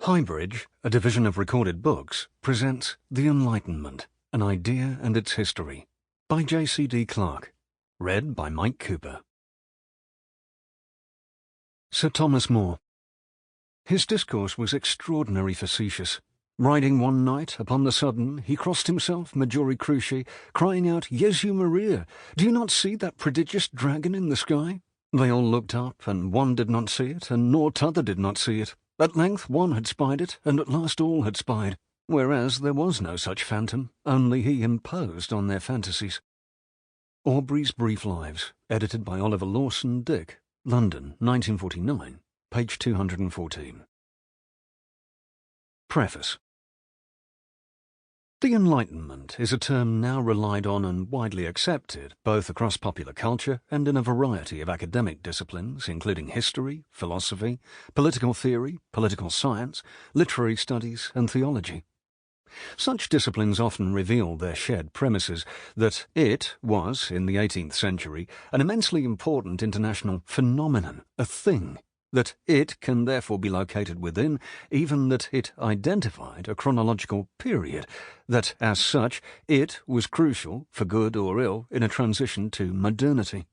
HighBridge, a division of recorded books, presents The Enlightenment, An Idea and Its History, by J.C.D. Clarke, read by Mike Cooper. Sir Thomas More. His discourse was extraordinary facetious. Riding one night, upon the sudden, he crossed himself, majori cruci, crying out, Jesu Maria, do you not see that prodigious dragon in the sky? They all looked up, and one did not see it, and nor t'other did not see it. At length one had spied it, and at last all had spied, whereas there was no such phantom, only he imposed on their fantasies. Aubrey's Brief Lives, edited by Oliver Lawson, Dick, London, 1949, page 214. Preface. The Enlightenment is a term now relied on and widely accepted, both across popular culture and in a variety of academic disciplines, including history, philosophy, political theory, political science, literary studies, and theology. Such disciplines often reveal their shared premises that it was, in the 18th century, an immensely important international phenomenon, a thing, that it can therefore be located within, even that it identified a chronological period, that as such it was crucial, for good or ill, in a transition to modernity.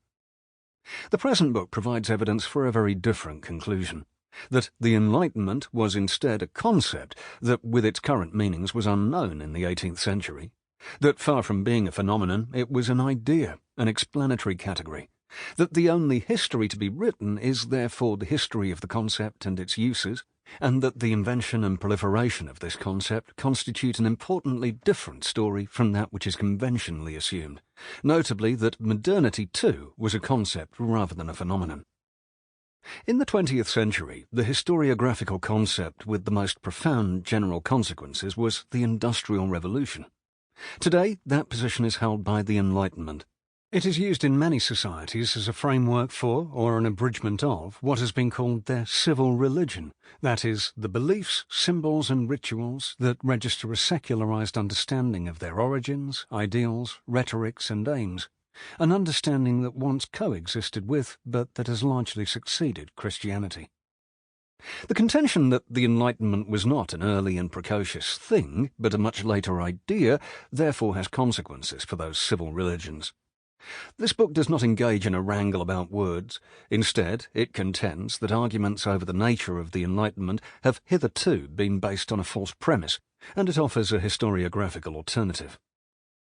The present book provides evidence for a very different conclusion, that the Enlightenment was instead a concept that with its current meanings was unknown in the 18th century, that far from being a phenomenon it was an idea, an explanatory category, that the only history to be written is therefore the history of the concept and its uses, and that the invention and proliferation of this concept constitute an importantly different story from that which is conventionally assumed, notably that modernity too was a concept rather than a phenomenon. In the 20th century, the historiographical concept with the most profound general consequences was the Industrial Revolution. Today, that position is held by the Enlightenment. It is used in many societies as a framework for, or an abridgment of, what has been called their civil religion, that is, the beliefs, symbols and rituals that register a secularized understanding of their origins, ideals, rhetorics and aims, an understanding that once coexisted with, but that has largely succeeded, Christianity. The contention that the Enlightenment was not an early and precocious thing, but a much later idea, therefore has consequences for those civil religions. This book does not engage in a wrangle about words. Instead, it contends that arguments over the nature of the Enlightenment have hitherto been based on a false premise, and it offers a historiographical alternative.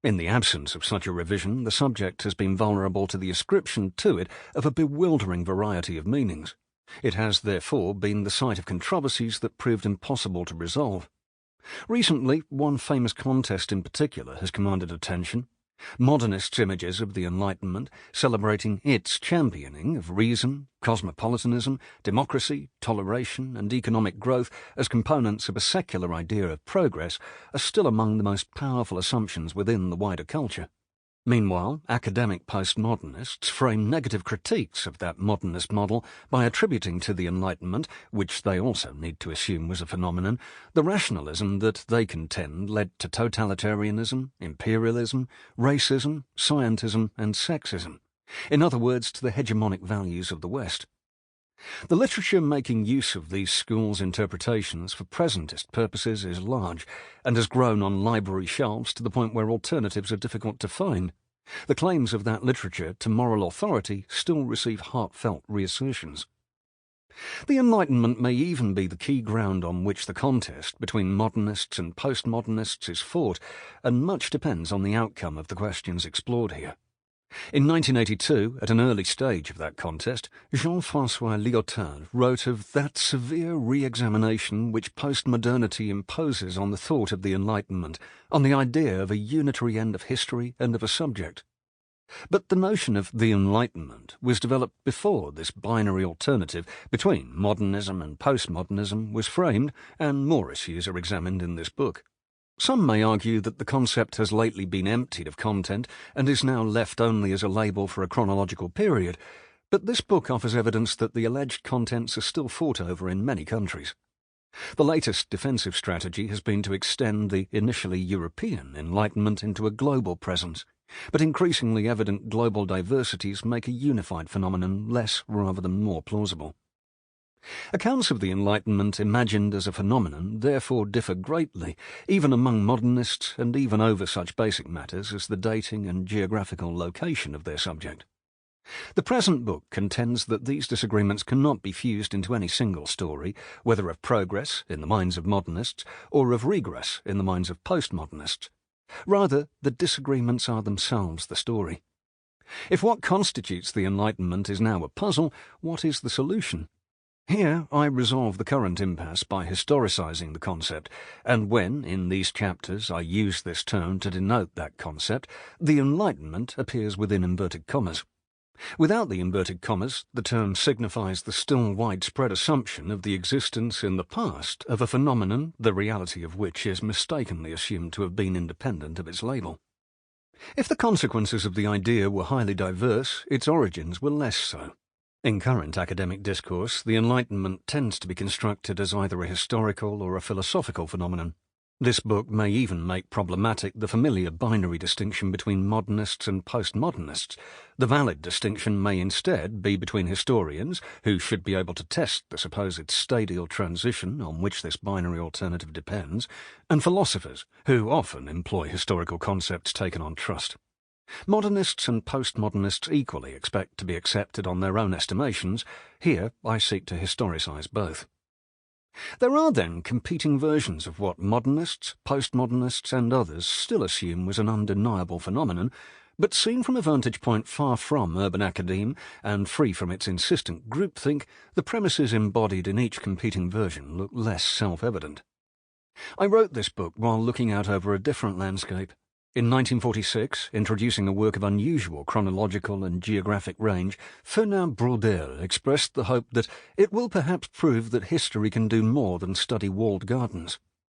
In the absence of such a revision, the subject has been vulnerable to the ascription to it of a bewildering variety of meanings. It has, therefore, been the site of controversies that proved impossible to resolve. Recently, one famous contest in particular has commanded attention. Modernists' images of the Enlightenment, celebrating its championing of reason, cosmopolitanism, democracy, toleration, and economic growth as components of a secular idea of progress, are still among the most powerful assumptions within the wider culture. Meanwhile, academic postmodernists frame negative critiques of that modernist model by attributing to the Enlightenment, which they also need to assume was a phenomenon, the rationalism that they contend led to totalitarianism, imperialism, racism, scientism, and sexism. In other words, to the hegemonic values of the West. The literature making use of these schools' interpretations for presentist purposes is large, and has grown on library shelves to the point where alternatives are difficult to find. The claims of that literature to moral authority still receive heartfelt reassertions. The Enlightenment may even be the key ground on which the contest between modernists and postmodernists is fought, and much depends on the outcome of the questions explored here. In 1982, at an early stage of that contest, Jean-François Lyotard wrote of that severe re-examination which postmodernity imposes on the thought of the Enlightenment, on the idea of a unitary end of history and of a subject. But the notion of the Enlightenment was developed before this binary alternative between modernism and postmodernism was framed, and more issues are examined in this book. Some may argue that the concept has lately been emptied of content and is now left only as a label for a chronological period, but this book offers evidence that the alleged contents are still fought over in many countries. The latest defensive strategy has been to extend the initially European Enlightenment into a global presence, but increasingly evident global diversities make a unified phenomenon less rather than more plausible. Accounts of the Enlightenment imagined as a phenomenon therefore differ greatly, even among modernists and even over such basic matters as the dating and geographical location of their subject. The present book contends that these disagreements cannot be fused into any single story, whether of progress in the minds of modernists or of regress in the minds of postmodernists. Rather, the disagreements are themselves the story. If what constitutes the Enlightenment is now a puzzle, what is the solution? Here I resolve the current impasse by historicizing the concept, and when, in these chapters, I use this term to denote that concept, the Enlightenment appears within inverted commas. Without the inverted commas, the term signifies the still widespread assumption of the existence in the past of a phenomenon the reality of which is mistakenly assumed to have been independent of its label. If the consequences of the idea were highly diverse, its origins were less so. In current academic discourse, the Enlightenment tends to be constructed as either a historical or a philosophical phenomenon. This book may even make problematic the familiar binary distinction between modernists and postmodernists. The valid distinction may instead be between historians, who should be able to test the supposed stadial transition on which this binary alternative depends, and philosophers, who often employ historical concepts taken on trust. Modernists and postmodernists equally expect to be accepted on their own estimations. Here I seek to historicize both. There are then competing versions of what modernists, postmodernists and others still assume was an undeniable phenomenon, but seen from a vantage point far from urban academe and free from its insistent groupthink, the premises embodied in each competing version look less self-evident. I wrote this book while looking out over a different landscape. In 1946, introducing a work of unusual chronological and geographic range, Fernand Braudel expressed the hope that it will perhaps prove that history can do more than study walled gardens.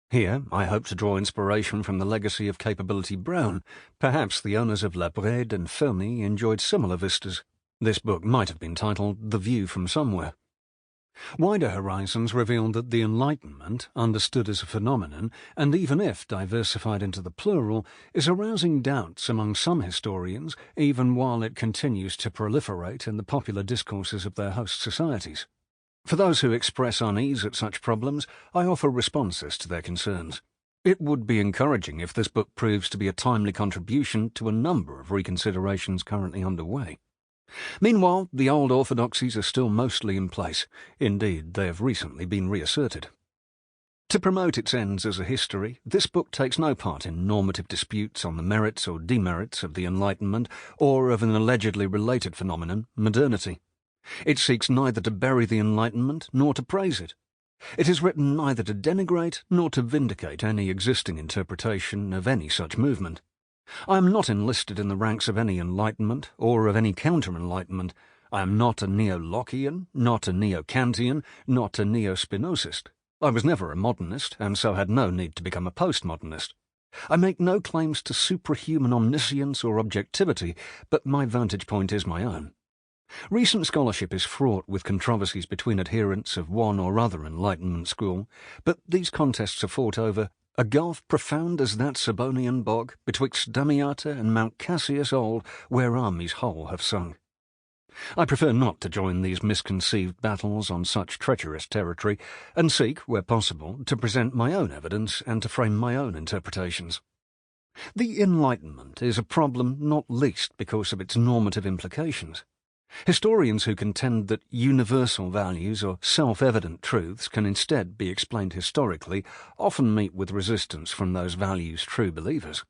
Here I hope to draw inspiration from the legacy of Capability Brown. Perhaps the owners of La Brède and Fermi enjoyed similar vistas. This book might have been titled The View from Somewhere. Wider horizons reveal that the Enlightenment, understood as a phenomenon, and even if diversified into the plural, is arousing doubts among some historians, even while it continues to proliferate in the popular discourses of their host societies. For those who express unease at such problems, I offer responses to their concerns. It would be encouraging if this book proves to be a timely contribution to a number of reconsiderations currently underway. Meanwhile, the old orthodoxies are still mostly in place. Indeed, they have recently been reasserted. To promote its ends as a history, this book takes no part in normative disputes on the merits or demerits of the Enlightenment or of an allegedly related phenomenon, modernity. It seeks neither to bury the Enlightenment nor to praise it. It is written neither to denigrate nor to vindicate any existing interpretation of any such movement. I am not enlisted in the ranks of any Enlightenment or of any counter-Enlightenment. I am not a neo-Lockean, not a neo-Kantian, not a neo-Spinozist. I was never a modernist, and so had no need to become a postmodernist. I make no claims to superhuman omniscience or objectivity, but my vantage point is my own. Recent scholarship is fraught with controversies between adherents of one or other Enlightenment school, but these contests are fought over a gulf profound as that Sabonian bog betwixt Damiata and Mount Cassius old, where armies whole have sunk. I prefer not to join these misconceived battles on such treacherous territory, and seek, where possible, to present my own evidence and to frame my own interpretations. The Enlightenment is a problem not least because of its normative implications. Historians who contend that universal values or self-evident truths can instead be explained historically often meet with resistance from those values' true believers.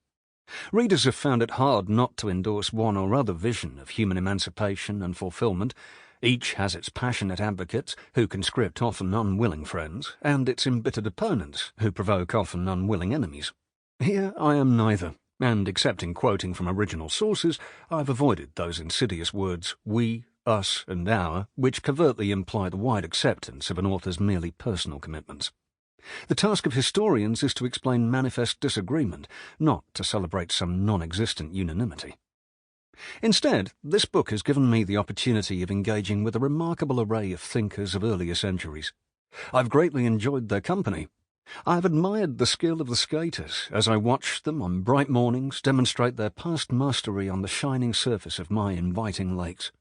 Readers have found it hard not to endorse one or other vision of human emancipation and fulfillment. Each has its passionate advocates, who conscript often unwilling friends, and its embittered opponents, who provoke often unwilling enemies. Here I am neither. And except in quoting from original sources, I have avoided those insidious words we, us, and our, which covertly imply the wide acceptance of an author's merely personal commitments. The task of historians is to explain manifest disagreement, not to celebrate some non-existent unanimity. Instead, this book has given me the opportunity of engaging with a remarkable array of thinkers of earlier centuries. I've greatly enjoyed their company. I have admired the skill of the skaters as I watched them on bright mornings demonstrate their past mastery on the shining surface of my inviting lakes.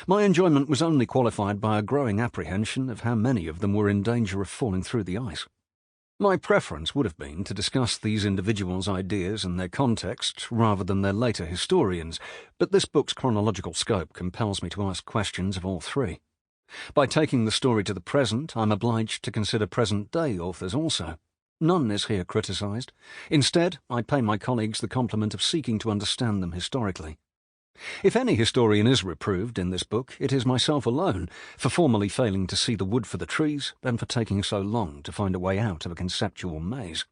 My enjoyment was only qualified by a growing apprehension of how many of them were in danger of falling through the ice. My preference would have been to discuss these individuals' ideas and their context rather than their later historians, but this book's chronological scope compels me to ask questions of all three. By taking the story to the present, I'm obliged to consider present-day authors also. None is here criticised. Instead, I pay my colleagues the compliment of seeking to understand them historically. If any historian is reproved in this book, it is myself alone, for formally failing to see the wood for the trees and for taking so long to find a way out of a conceptual maze.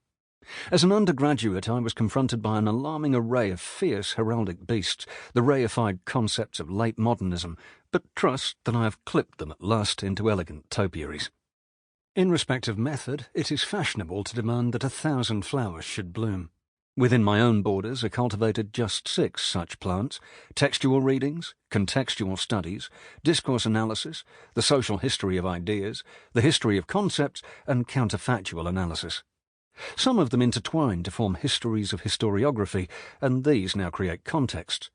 As an undergraduate, I was confronted by an alarming array of fierce heraldic beasts, the reified concepts of late modernism, but trust that I have clipped them at last into elegant topiaries. In respect of method, it is fashionable to demand that 1,000 flowers should bloom. Within my own borders are cultivated just 6 such plants: textual readings, contextual studies, discourse analysis, the social history of ideas, the history of concepts, and counterfactual analysis. Some of them intertwine to form histories of historiography, and these now create contexts.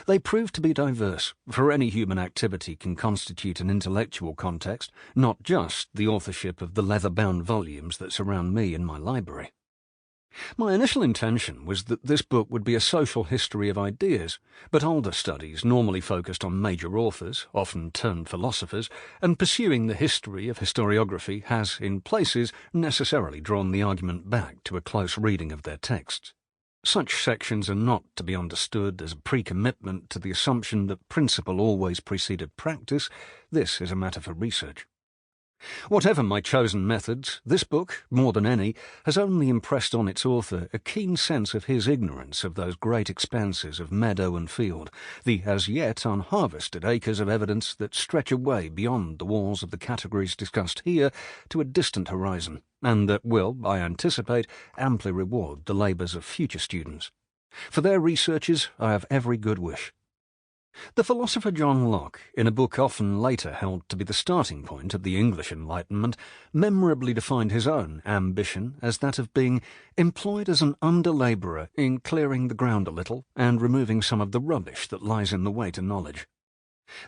They prove to be diverse, for any human activity can constitute an intellectual context, not just the authorship of the leather-bound volumes that surround me in my library. My initial intention was that this book would be a social history of ideas, but older studies normally focused on major authors, often turned philosophers, and pursuing the history of historiography has, in places, necessarily drawn the argument back to a close reading of their texts. Such sections are not to be understood as a pre-commitment to the assumption that principle always preceded practice. This is a matter for research. Whatever my chosen methods, this book, more than any, has only impressed on its author a keen sense of his ignorance of those great expanses of meadow and field, the as yet unharvested acres of evidence that stretch away beyond the walls of the categories discussed here to a distant horizon, and that will, I anticipate, amply reward the labours of future students. For their researches I have every good wish. The philosopher John Locke, in a book often later held to be the starting point of the English Enlightenment, memorably defined his own ambition as that of being employed as an under-labourer in clearing the ground a little and removing some of the rubbish that lies in the way to knowledge.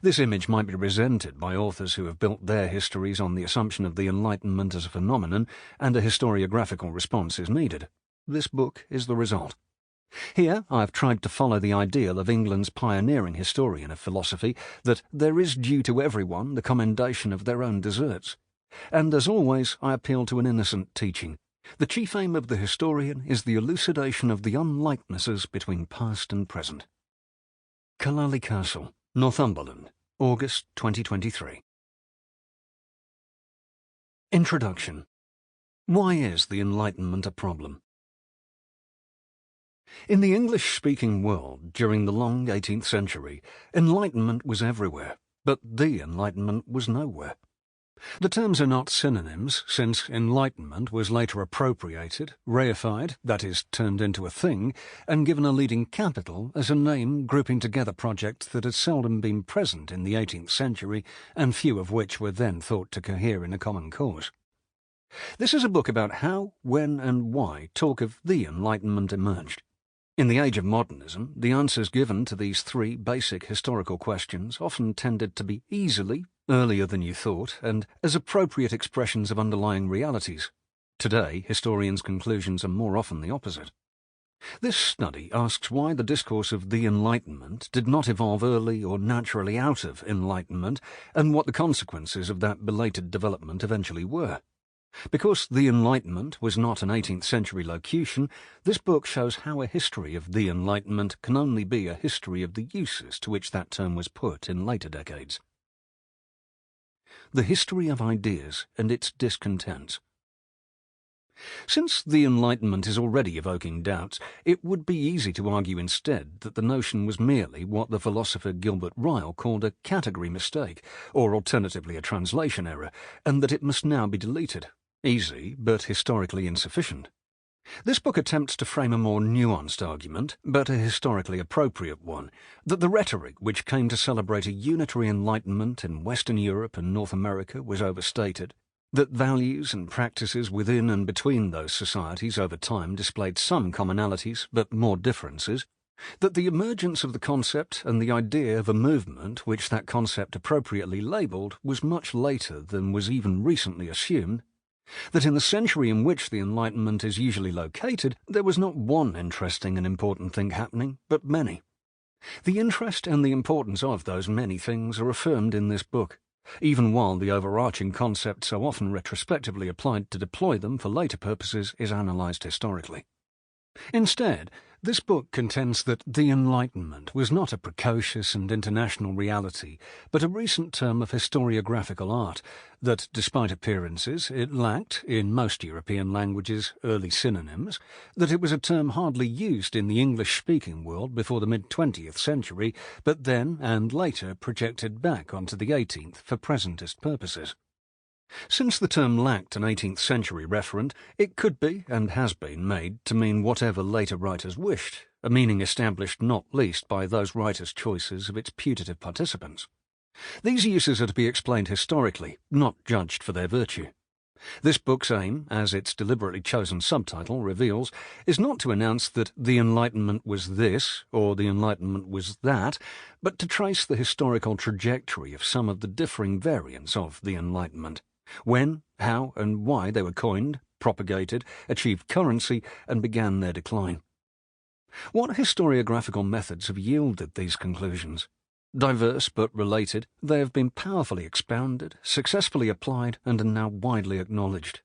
This image might be resented by authors who have built their histories on the assumption of the Enlightenment as a phenomenon, and a historiographical response is needed. This book is the result. Here I have tried to follow the ideal of England's pioneering historian of philosophy, that there is due to everyone the commendation of their own deserts. And as always I appeal to an innocent teaching. The chief aim of the historian is the elucidation of the unlikenesses between past and present. Cullally Castle, Northumberland, August 2023. Introduction. Why is the Enlightenment a problem? In the English-speaking world during the long 18th century, enlightenment was everywhere, but the Enlightenment was nowhere. The terms are not synonyms, since enlightenment was later appropriated, reified, that is, turned into a thing, and given a leading capital as a name grouping together projects that had seldom been present in the 18th century, and few of which were then thought to cohere in a common cause. This is a book about how, when, and why talk of the Enlightenment emerged. In the age of modernism, the answers given to these 3 basic historical questions often tended to be easily, earlier than you thought, and as appropriate expressions of underlying realities. Today, historians' conclusions are more often the opposite. This study asks why the discourse of the Enlightenment did not evolve early or naturally out of enlightenment, and what the consequences of that belated development eventually were. Because the Enlightenment was not an 18th century locution, this book shows how a history of the Enlightenment can only be a history of the uses to which that term was put in later decades. The history of ideas and its discontents. Since the Enlightenment is already evoking doubts, it would be easy to argue instead that the notion was merely what the philosopher Gilbert Ryle called a category mistake, or alternatively a translation error, and that it must now be deleted. Easy, but historically insufficient. This book attempts to frame a more nuanced argument, but a historically appropriate one, that the rhetoric which came to celebrate a unitary enlightenment in Western Europe and North America was overstated, that values and practices within and between those societies over time displayed some commonalities but more differences, That the emergence of the concept and the idea of a movement which that concept appropriately labelled was much later than was even recently assumed. That in the century in which the Enlightenment is usually located, there was not one interesting and important thing happening, but many. The interest and the importance of those many things are affirmed in this book, even while the overarching concept so often retrospectively applied to deploy them for later purposes is analysed historically. Instead, this book contends that the Enlightenment was not a precocious and international reality, but a recent term of historiographical art, that, despite appearances, it lacked, in most European languages, early synonyms, that it was a term hardly used in the English-speaking world before the mid-20th century, but then and later projected back onto the 18th for presentist purposes. Since the term lacked an 18th century referent, it could be, and has been, made to mean whatever later writers wished, a meaning established not least by those writers' choices of its putative participants. These uses are to be explained historically, not judged for their virtue. This book's aim, as its deliberately chosen subtitle reveals, is not to announce that the Enlightenment was this, or the Enlightenment was that, but to trace the historical trajectory of some of the differing variants of the Enlightenment. When, how, and why they were coined, propagated, achieved currency, and began their decline. What historiographical methods have yielded these conclusions? Diverse but related, they have been powerfully expounded, successfully applied, and are now widely acknowledged.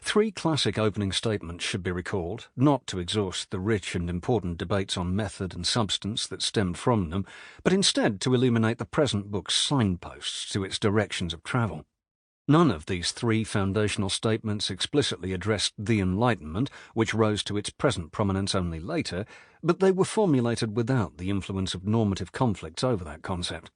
3 classic opening statements should be recalled, not to exhaust the rich and important debates on method and substance that stemmed from them, but instead to illuminate the present book's signposts to its directions of travel. None of these 3 foundational statements explicitly addressed the Enlightenment, which rose to its present prominence only later, but they were formulated without the influence of normative conflicts over that concept.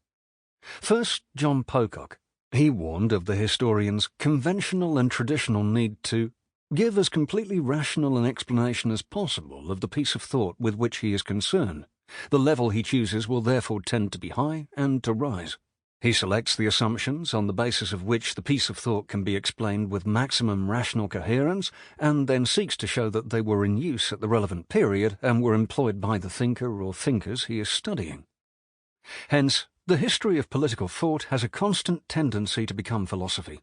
First, John Pocock. He warned of the historian's conventional and traditional need to give as completely rational an explanation as possible of the piece of thought with which he is concerned. The level he chooses will therefore tend to be high and to rise. He selects the assumptions on the basis of which the piece of thought can be explained with maximum rational coherence, and then seeks to show that they were in use at the relevant period and were employed by the thinker or thinkers he is studying. Hence, the history of political thought has a constant tendency to become philosophy.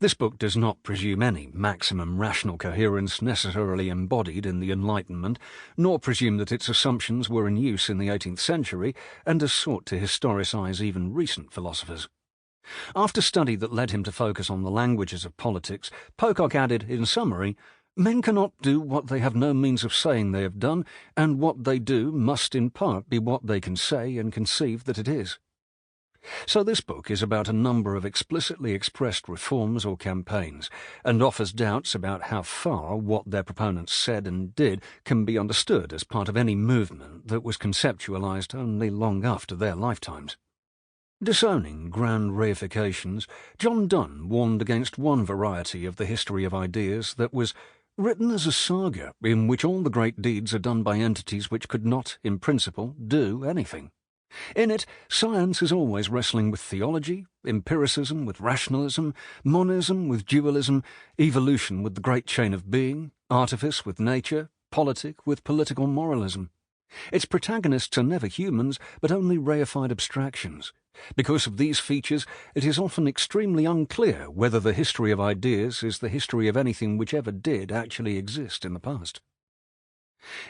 This book does not presume any maximum rational coherence necessarily embodied in the Enlightenment, nor presume that its assumptions were in use in the 18th century, and has sought to historicise even recent philosophers. After study that led him to focus on the languages of politics, Pocock added, in summary, "Men cannot do what they have no means of saying they have done, and what they do must in part be what they can say and conceive that it is." So this book is about a number of explicitly expressed reforms or campaigns, and offers doubts about how far what their proponents said and did can be understood as part of any movement that was conceptualized only long after their lifetimes. Disowning grand reifications, John Donne warned against one variety of the history of ideas that was written as a saga in which all the great deeds are done by entities which could not, in principle, do anything. In it, science is always wrestling with theology, empiricism with rationalism, monism with dualism, evolution with the great chain of being, artifice with nature, politic with political moralism. Its protagonists are never humans, but only reified abstractions. Because of these features, it is often extremely unclear whether the history of ideas is the history of anything which ever did actually exist in the past.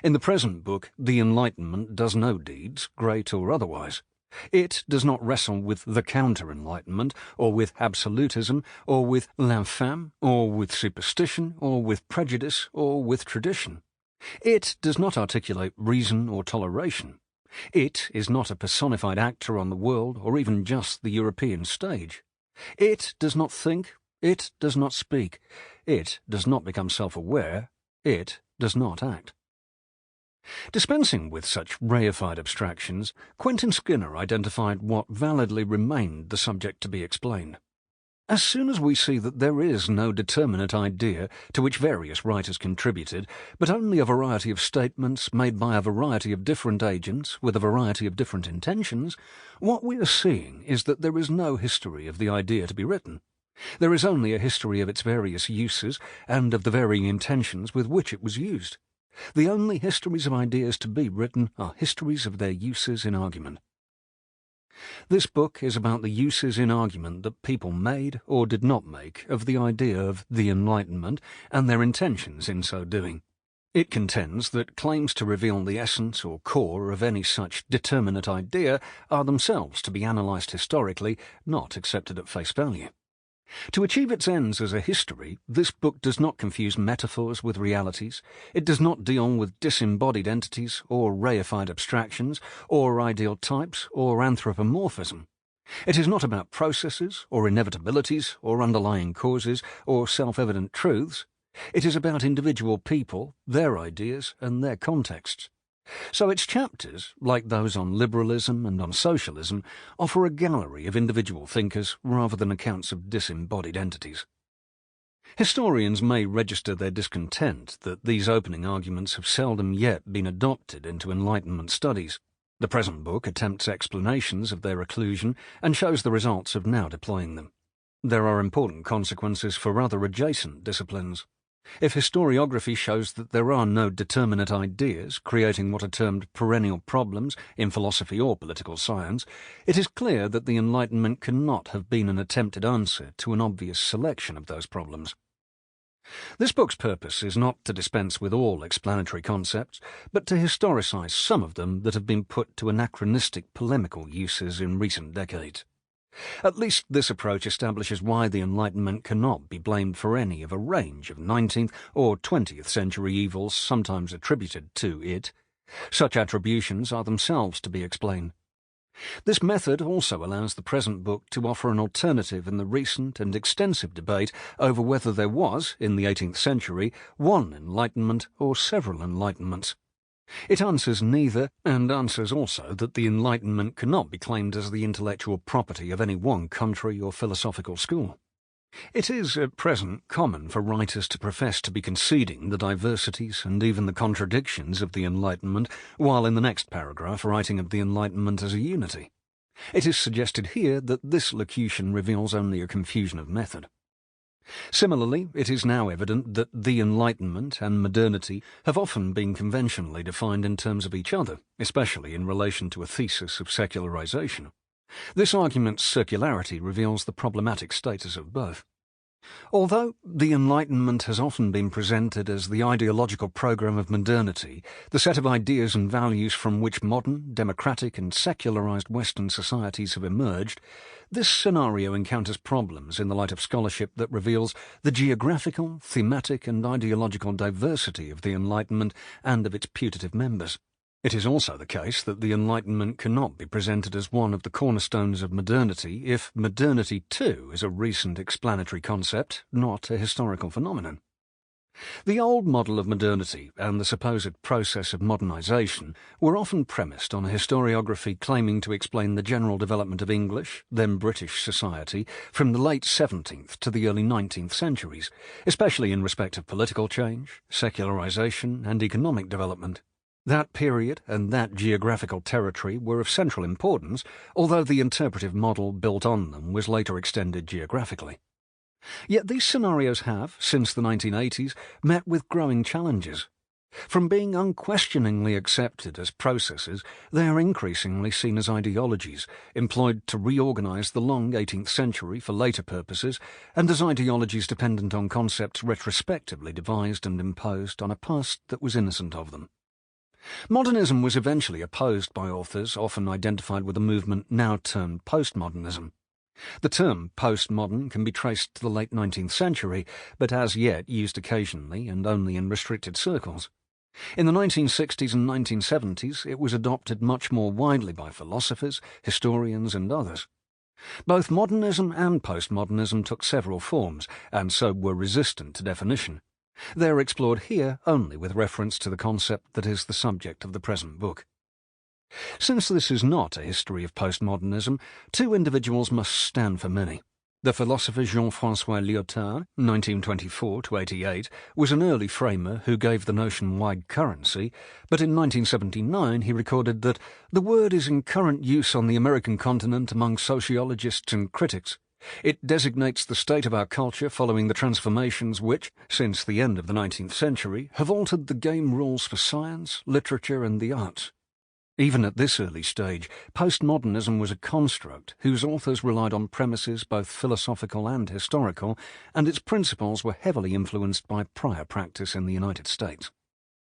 In the present book, the Enlightenment does no deeds, great or otherwise. It does not wrestle with the counter-enlightenment, or with absolutism, or with l'infâme, or with superstition, or with prejudice, or with tradition. It does not articulate reason or toleration. It is not a personified actor on the world, or even just the European stage. It does not think. It does not speak. It does not become self-aware. It does not act. Dispensing with such reified abstractions, Quentin Skinner identified what validly remained the subject to be explained. As soon as we see that there is no determinate idea to which various writers contributed, but only a variety of statements made by a variety of different agents with a variety of different intentions, what we are seeing is that there is no history of the idea to be written. There is only a history of its various uses and of the varying intentions with which it was used. The only histories of ideas to be written are histories of their uses in argument. This book is about the uses in argument that people made or did not make of the idea of the Enlightenment and their intentions in so doing. It contends that claims to reveal the essence or core of any such determinate idea are themselves to be analysed historically, not accepted at face value. To achieve its ends as a history, this book does not confuse metaphors with realities. It does not deal with disembodied entities or reified abstractions or ideal types or anthropomorphism. It is not about processes or inevitabilities or underlying causes or self-evident truths. It is about individual people, their ideas and their contexts. So its chapters, like those on liberalism and on socialism, offer a gallery of individual thinkers rather than accounts of disembodied entities. Historians may register their discontent that these opening arguments have seldom yet been adopted into Enlightenment studies. The present book attempts explanations of their occlusion and shows the results of now deploying them. There are important consequences for other adjacent disciplines. If historiography shows that there are no determinate ideas creating what are termed perennial problems in philosophy or political science, it is clear that the Enlightenment cannot have been an attempted answer to an obvious selection of those problems. This book's purpose is not to dispense with all explanatory concepts, but to historicise some of them that have been put to anachronistic polemical uses in recent decades. At least this approach establishes why the Enlightenment cannot be blamed for any of a range of 19th or 20th century evils sometimes attributed to it. Such attributions are themselves to be explained. This method also allows the present book to offer an alternative in the recent and extensive debate over whether there was, in the 18th century, one Enlightenment or several Enlightenments. It answers neither, and answers also that the Enlightenment cannot be claimed as the intellectual property of any one country or philosophical school. It is, at present, common for writers to profess to be conceding the diversities and even the contradictions of the Enlightenment, while in the next paragraph writing of the Enlightenment as a unity. It is suggested here that this locution reveals only a confusion of method. Similarly, it is now evident that the Enlightenment and modernity have often been conventionally defined in terms of each other, especially in relation to a thesis of secularization. This argument's circularity reveals the problematic status of both. Although the Enlightenment has often been presented as the ideological program of modernity, the set of ideas and values from which modern, democratic and secularized Western societies have emerged, this scenario encounters problems in the light of scholarship that reveals the geographical, thematic and ideological diversity of the Enlightenment and of its putative members. It is also the case that the Enlightenment cannot be presented as one of the cornerstones of modernity if modernity too is a recent explanatory concept, not a historical phenomenon. The old model of modernity and the supposed process of modernization were often premised on a historiography claiming to explain the general development of English, then British society, from the late 17th to the early 19th centuries, especially in respect of political change, secularization and economic development. That period and that geographical territory were of central importance, although the interpretive model built on them was later extended geographically. Yet these scenarios have, since the 1980s, met with growing challenges. From being unquestioningly accepted as processes, they are increasingly seen as ideologies, employed to reorganize the long 18th century for later purposes, and as ideologies dependent on concepts retrospectively devised and imposed on a past that was innocent of them. Modernism was eventually opposed by authors often identified with a movement now termed postmodernism. The term postmodern can be traced to the late 19th century, but as yet used occasionally and only in restricted circles. In the 1960s and 1970s, it was adopted much more widely by philosophers, historians and others. Both modernism and postmodernism took several forms, and so were resistant to definition. They are explored here only with reference to the concept that is the subject of the present book. Since this is not a history of postmodernism, two individuals must stand for many. The philosopher Jean-François Lyotard, 1924–88, was an early framer who gave the notion wide currency, but in 1979 he recorded that the word is in current use on the American continent among sociologists and critics. It designates the state of our culture following the transformations which, since the end of the 19th century, have altered the game rules for science, literature and the arts. Even at this early stage, postmodernism was a construct whose authors relied on premises both philosophical and historical, and its principles were heavily influenced by prior practice in the United States.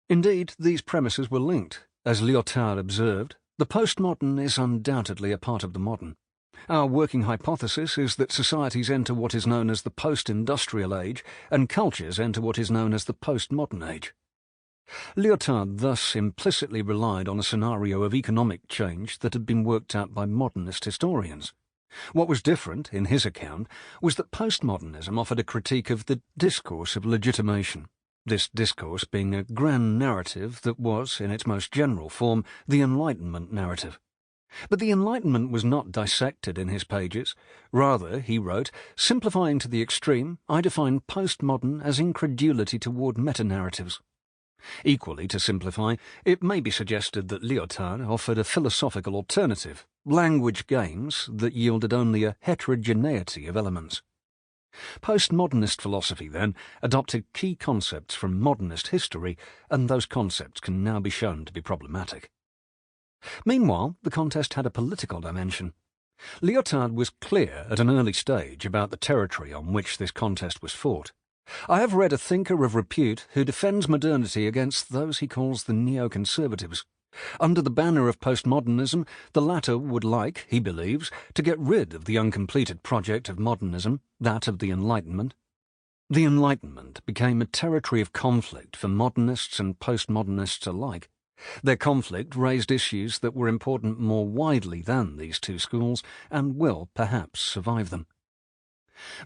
Indeed, these premises were linked. As Lyotard observed, the postmodern is undoubtedly a part of the modern. Our working hypothesis is that societies enter what is known as the post-industrial age, and cultures enter what is known as the postmodern age. Lyotard thus implicitly relied on a scenario of economic change that had been worked out by modernist historians. What was different, in his account, was that postmodernism offered a critique of the discourse of legitimation, this discourse being a grand narrative that was, in its most general form, the Enlightenment narrative. But the Enlightenment was not dissected in his pages. Rather, he wrote, simplifying to the extreme, I define postmodern as incredulity toward meta-narratives. Equally to simplify, it may be suggested that Lyotard offered a philosophical alternative, language games that yielded only a heterogeneity of elements. Postmodernist philosophy, then, adopted key concepts from modernist history, and those concepts can now be shown to be problematic. Meanwhile, the contest had a political dimension. Lyotard was clear at an early stage about the territory on which this contest was fought. I have read a thinker of repute who defends modernity against those he calls the neoconservatives. Under the banner of postmodernism, the latter would like, he believes, to get rid of the uncompleted project of modernism, that of the Enlightenment. The Enlightenment became a territory of conflict for modernists and postmodernists alike. Their conflict raised issues that were important more widely than these two schools, and will perhaps survive them.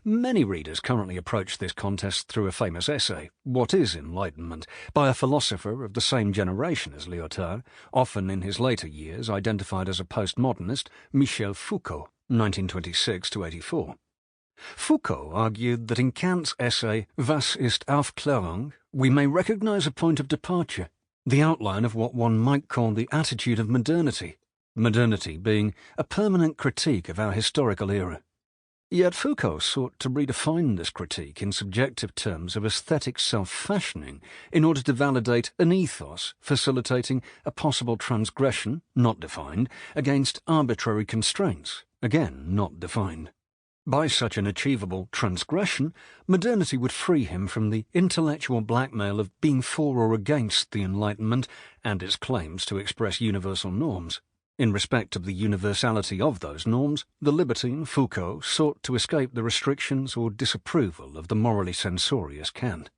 Many readers currently approach this contest through a famous essay, What is Enlightenment?, by a philosopher of the same generation as Lyotard, often in his later years identified as a postmodernist, Michel Foucault, 1926–84. Foucault argued that in Kant's essay Was ist Aufklärung we may recognize a point of departure, the outline of what one might call the attitude of modernity, modernity being a permanent critique of our historical era. Yet Foucault sought to redefine this critique in subjective terms of aesthetic self-fashioning in order to validate an ethos facilitating a possible transgression, not defined, against arbitrary constraints, again not defined. By such an achievable transgression, modernity would free him from the intellectual blackmail of being for or against the Enlightenment and its claims to express universal norms. In respect of the universality of those norms, the libertine Foucault sought to escape the restrictions or disapproval of the morally censorious Kant.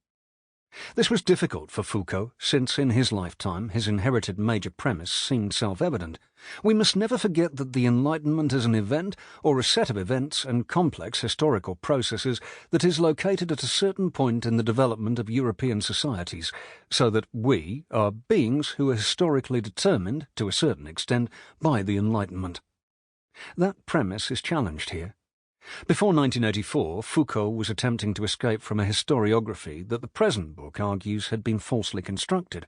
This was difficult for Foucault, since in his lifetime his inherited major premise seemed self-evident. We must never forget that the Enlightenment is an event, or a set of events and complex historical processes, that is located at a certain point in the development of European societies, so that we are beings who are historically determined, to a certain extent, by the Enlightenment. That premise is challenged here. Before 1984, Foucault was attempting to escape from a historiography that the present book argues had been falsely constructed.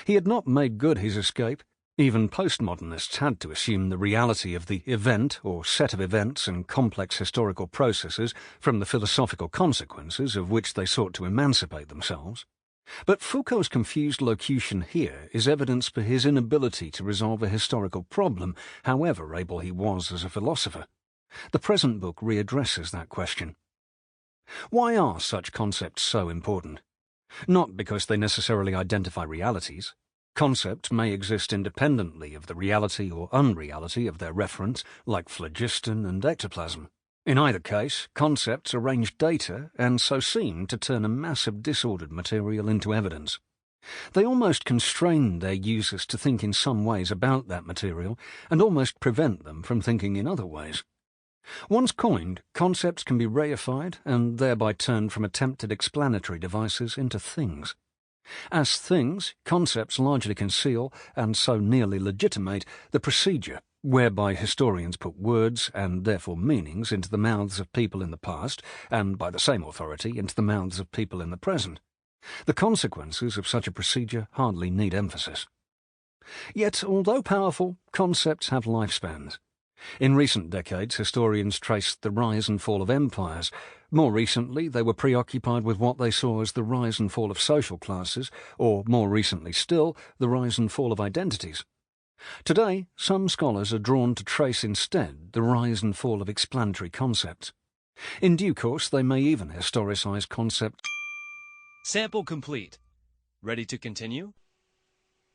He had not made good his escape. Even postmodernists had to assume the reality of the event or set of events and complex historical processes from the philosophical consequences of which they sought to emancipate themselves. But Foucault's confused locution here is evidence for his inability to resolve a historical problem, however able he was as a philosopher. The present book readdresses that question. Why are such concepts so important? Not because they necessarily identify realities. Concepts may exist independently of the reality or unreality of their reference, like phlogiston and ectoplasm. In either case, concepts arrange data and so seem to turn a mass of disordered material into evidence. They almost constrain their users to think in some ways about that material and almost prevent them from thinking in other ways. Once coined, concepts can be reified and thereby turned from attempted explanatory devices into things. As things, concepts largely conceal, and so nearly legitimate, the procedure whereby historians put words, and therefore meanings, into the mouths of people in the past, and by the same authority into the mouths of people in the present. The consequences of such a procedure hardly need emphasis. Yet, although powerful, concepts have lifespans. In recent decades, historians traced the rise and fall of empires. More recently, they were preoccupied with what they saw as the rise and fall of social classes, or more recently still, the rise and fall of identities. Today, some scholars are drawn to trace instead the rise and fall of explanatory concepts. In due course, they may even historicise concepts. Sample complete. Ready to continue?